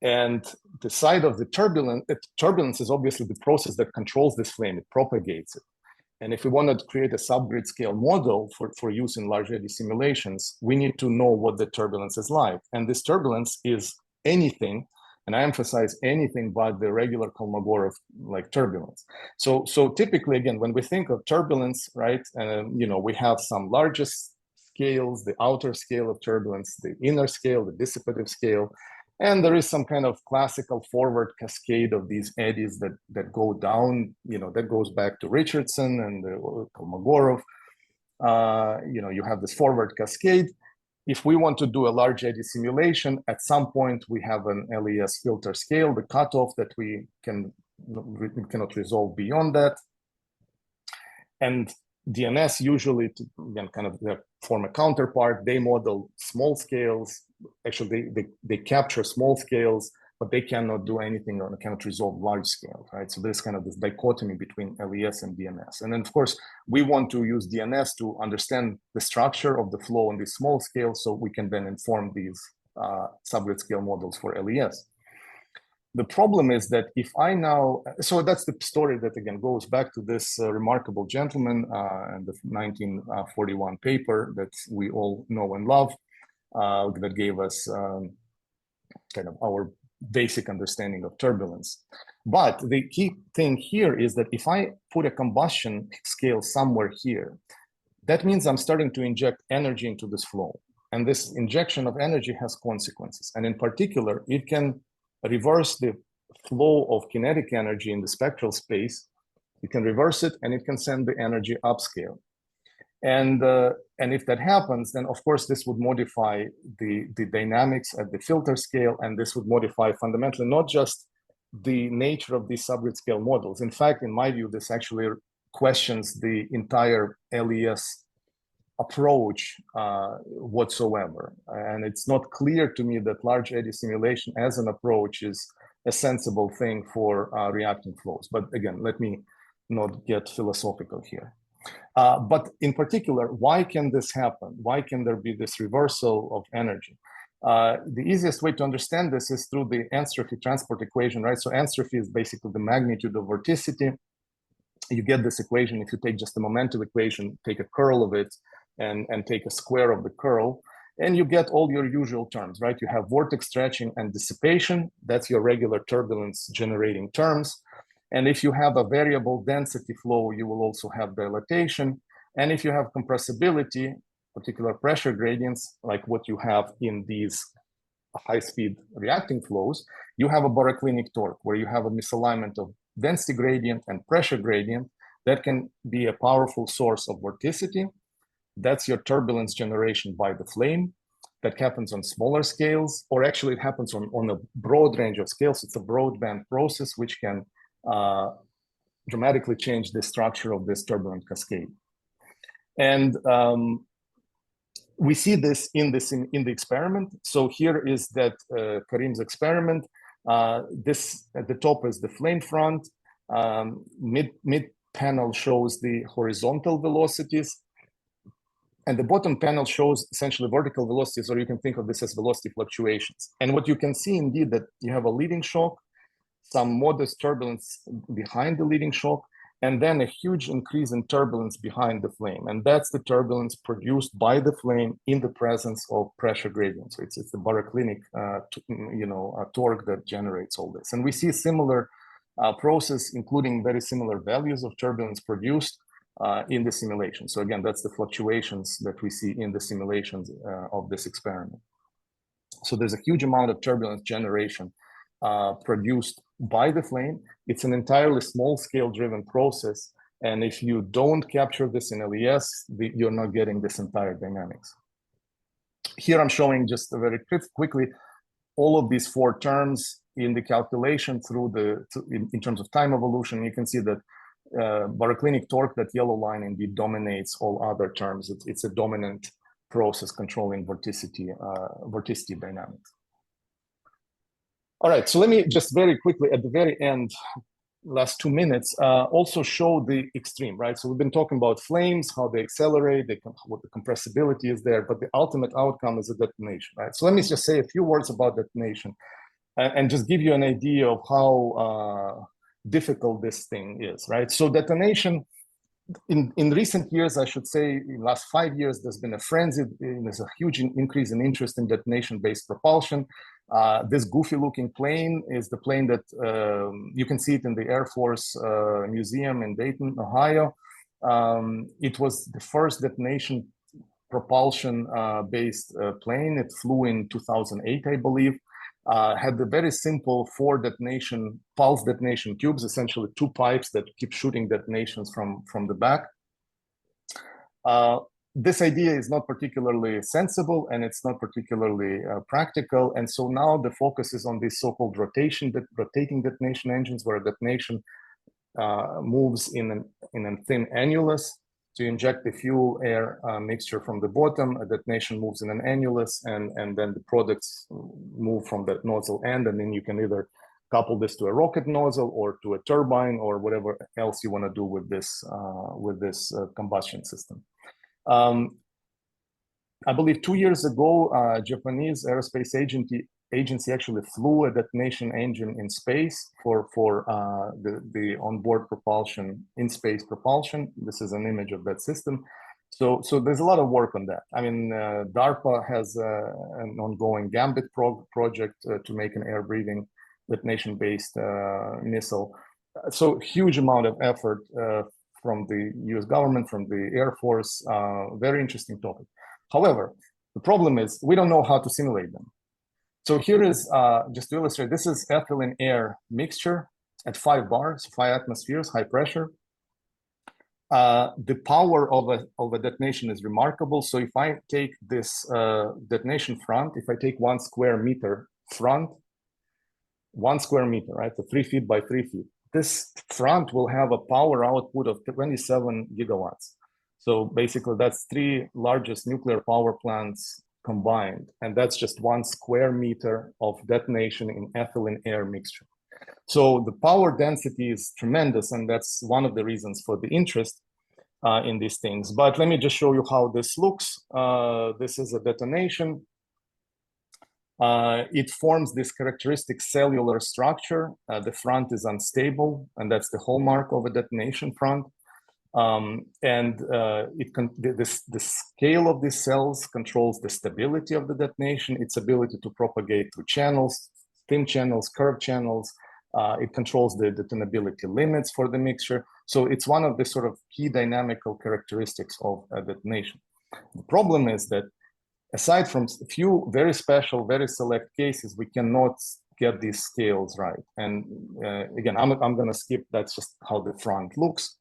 And the side of the turbulence is obviously the process that controls this flame, it propagates it. And if we want to create a subgrid scale model for use in large eddy simulations, we need to know what the turbulence is like. And this turbulence is anything, and I emphasize anything but the regular Kolmogorov like turbulence. So typically, again, when we think of turbulence, right, we have some largest scales, the outer scale of turbulence, the inner scale, the dissipative scale. And there is some kind of classical forward cascade of these eddies that go down, that goes back to Richardson and Kolmogorov. You have this forward cascade. If we want to do a large eddy simulation, at some point we have an LES filter scale, the cutoff that we cannot resolve beyond that. And DNS usually, again, kind of form a counterpart. They model small scales. Actually, they capture small scales, but they cannot do anything or cannot resolve large scale, right? So there's kind of this dichotomy between LES and DNS. And then, of course, we want to use DNS to understand the structure of the flow on these small scales, so we can then inform these subgrid scale models for LES. The problem is that if I now, so that's the story that again goes back to this remarkable gentleman and the 1941 paper that we all know and love, that gave us kind of our basic understanding of turbulence. But the key thing here is that if I put a combustion scale somewhere here, that means I'm starting to inject energy into this flow. And this injection of energy has consequences. And in particular, it can reverse the flow of kinetic energy in the spectral space. You can reverse it, and it can send the energy upscale. And if that happens, then of course this would modify the dynamics at the filter scale, and this would modify fundamentally not just the nature of these subgrid scale models. In fact, in my view, this actually questions the entire LES approach whatsoever. And it's not clear to me that large eddy simulation as an approach is a sensible thing for reacting flows. But again, let me not get philosophical here. But in particular, why can this happen? Why can there be this reversal of energy? The easiest way to understand this is through the entropy transport equation, right? So entropy is basically the magnitude of vorticity. You get this equation if you take just the momentum equation, take a curl of it, and take a square of the curl, and you get all your usual terms, right? You have vortex stretching and dissipation. That's your regular turbulence generating terms. And if you have a variable density flow, you will also have dilatation. And if you have compressibility, particular pressure gradients, like what you have in these high-speed reacting flows, you have a baroclinic torque, where you have a misalignment of density gradient and pressure gradient that can be a powerful source of vorticity. That's your turbulence generation by the flame. That happens on smaller scales, or actually it happens on a broad range of scales. It's a broadband process which can dramatically change the structure of this turbulent cascade. And we see this in the experiment. So here is that Karim's experiment. This at the top is the flame front. Mid panel shows the horizontal velocities. And the bottom panel shows essentially vertical velocities, or you can think of this as velocity fluctuations. And what you can see indeed that you have a leading shock, some modest turbulence behind the leading shock, and then a huge increase in turbulence behind the flame. And that's the turbulence produced by the flame in the presence of pressure gradients. So it's the baroclinic torque that generates all this. And we see similar process, including very similar values of turbulence produced in the simulation. So again, that's the fluctuations that we see in the simulations of this experiment. So there's a huge amount of turbulence generation produced by the flame. It's an entirely small-scale driven process. And if you don't capture this in LES, you're not getting this entire dynamics. Here I'm showing just very quickly all of these four terms in the calculation through in terms of time evolution. You can see that baroclinic torque, that yellow line, indeed dominates all other terms. It's a dominant process controlling vorticity dynamics. All right, so let me just very quickly at the very end, last 2 minutes, also show the extreme, right? So we've been talking about flames, how they accelerate, what the compressibility is there, but the ultimate outcome is a detonation, right? So let me just say a few words about detonation and just give you an idea of how difficult this thing is, right? So detonation, in recent years, I should say, in the last 5 years, there's been a frenzy. There's a huge increase in interest in detonation-based propulsion. This goofy-looking plane is the plane that you can see it in the Air Force Museum in Dayton, Ohio. It was the first detonation propulsion-based plane. It flew in 2008, I believe. Had the very simple 4 pulse detonation tubes, essentially 2 pipes that keep shooting detonations from the back. This idea is not particularly sensible, and it's not particularly practical. And so now the focus is on these so-called rotating detonation engines, where a detonation moves in a thin annulus. So you inject the fuel-air mixture from the bottom, a detonation moves in an annulus, and then the products move from that nozzle end, and then you can either couple this to a rocket nozzle or to a turbine or whatever else you want to do with this combustion system. I believe 2 years ago, Japanese aerospace agency actually flew a detonation engine in space for the onboard propulsion, in-space propulsion. This is an image of that system. So there's a lot of work on that. I mean, DARPA has an ongoing Gambit project to make an air-breathing detonation-based missile. So huge amount of effort from the US government, from the Air Force, very interesting topic. However, the problem is we don't know how to simulate them. So here is, just to illustrate, this is ethylene air mixture at 5 bars, 5 atmospheres, high pressure. The power of a detonation is remarkable. So if I take this detonation front, if I take 1 square meter front, 1 square meter, right? So 3 feet by 3 feet, this front will have a power output of 27 gigawatts. So basically that's 3 largest nuclear power plants combined. And that's just 1 square meter of detonation in ethylene air mixture. So the power density is tremendous, and that's one of the reasons for the interest in these things. But let me just show you how this looks. This is a detonation. It forms this characteristic cellular structure. The front is unstable, and that's the hallmark of a detonation front. The scale of these cells controls the stability of the detonation, its ability to propagate through channels, thin channels, curved channels. It controls the detonability limits for the mixture. So it's one of the sort of key dynamical characteristics of a detonation. The problem is that aside from a few very special, very select cases, we cannot get these scales right. And again, I'm going to skip. That's just how the front looks.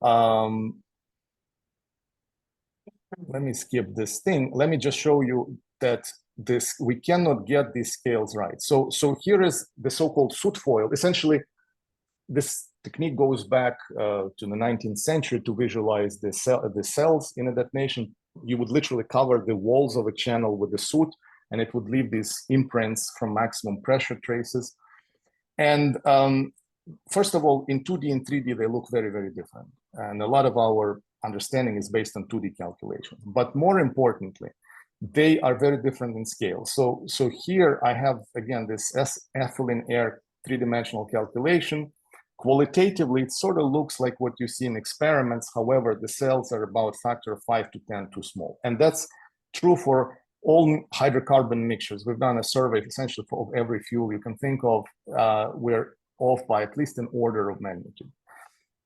Let me skip this thing. Let me just show you that we cannot get these scales right. So here is the so-called soot foil. Essentially, this technique goes back to the 19th century to visualize the cells in a detonation. You would literally cover the walls of a channel with the soot, and it would leave these imprints from maximum pressure traces. And first of all, in 2D and 3D, they look very, very different. And a lot of our understanding is based on 2D calculations. But more importantly, they are very different in scale. So here I have, again, this ethylene air 3-dimensional calculation. Qualitatively, it sort of looks like what you see in experiments. However, the cells are about factor of 5 to 10 too small. And that's true for all hydrocarbon mixtures. We've done a survey essentially for every fuel you can think of. We're off by at least an order of magnitude.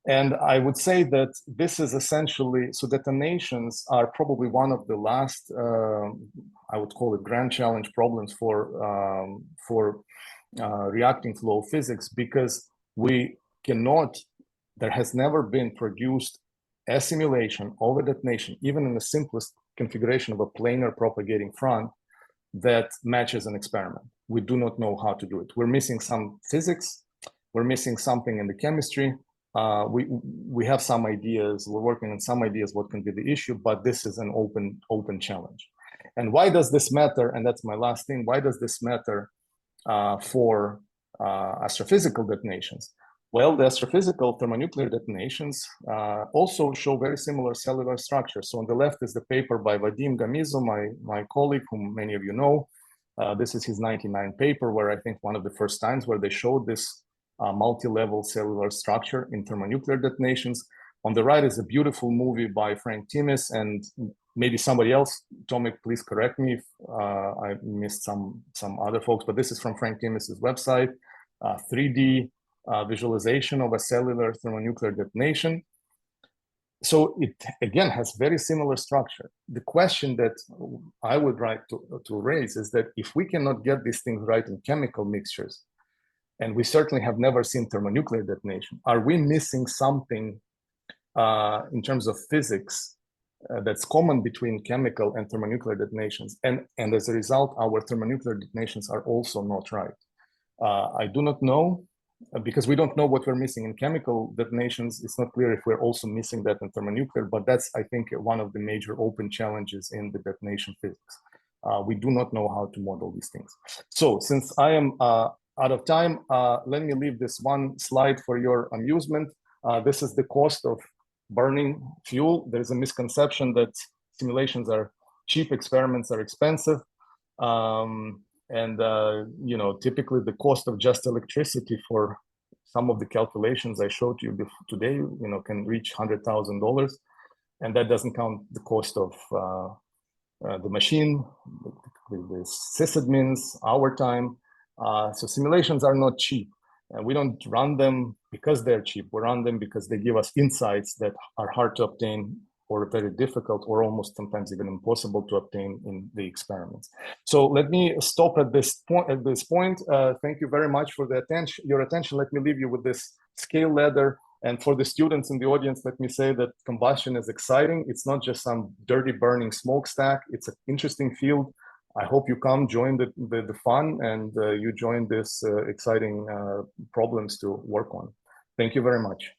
And I would say that this is essentially, so detonations are probably one of the last, I would call it grand challenge problems for reacting flow physics, because we cannot, there has never been produced a simulation of a detonation, even in the simplest configuration of a planar propagating front, that matches an experiment. We do not know how to do it. We're missing some physics. We're missing something in the chemistry. We have some ideas. We're working on some ideas what can be the issue, but this is an open challenge. And why does this matter? And that's my last thing. Why does this matter for astrophysical detonations? Well, the astrophysical thermonuclear detonations also show very similar cellular structures. So on the left is the paper by Vadim Gamizo, my colleague, whom many of you know. This is his 1999 paper, where I think one of the first times where they showed this multi-level cellular structure in thermonuclear detonations. On the right is a beautiful movie by Frank Timis, and maybe somebody else. Tomek, please correct me if I missed some other folks, but this is from Frank Timis's website, 3D visualization of a cellular thermonuclear detonation. So it, again, has very similar structure. The question that I would like to raise is that if we cannot get these things right in chemical mixtures, and we certainly have never seen thermonuclear detonation, are we missing something in terms of physics that's common between chemical and thermonuclear detonations? And as a result, our thermonuclear detonations are also not right. I do not know, because we don't know what we're missing in chemical detonations. It's not clear if we're also missing that in thermonuclear, but that's, I think, one of the major open challenges in the detonation physics. We do not know how to model these things. So since I am out of time, let me leave this one slide for your amusement. This is the cost of burning fuel. There's a misconception that simulations are cheap, experiments are expensive. You know, typically the cost of just electricity for some of the calculations I showed you today, you know, can reach $100,000. And that doesn't count the cost of the machine, the sysadmins, our time. So simulations are not cheap. And we don't run them because they're cheap. We run them because they give us insights that are hard to obtain, or very difficult, or almost sometimes even impossible to obtain in the experiments. So let me stop at this point. Thank you very much for your attention. Let me leave you with this scale ladder. And for the students in the audience, let me say that combustion is exciting. It's not just some dirty burning smokestack. It's an interesting field. I hope you come join the fun, and you join this exciting problems to work on. Thank you very much.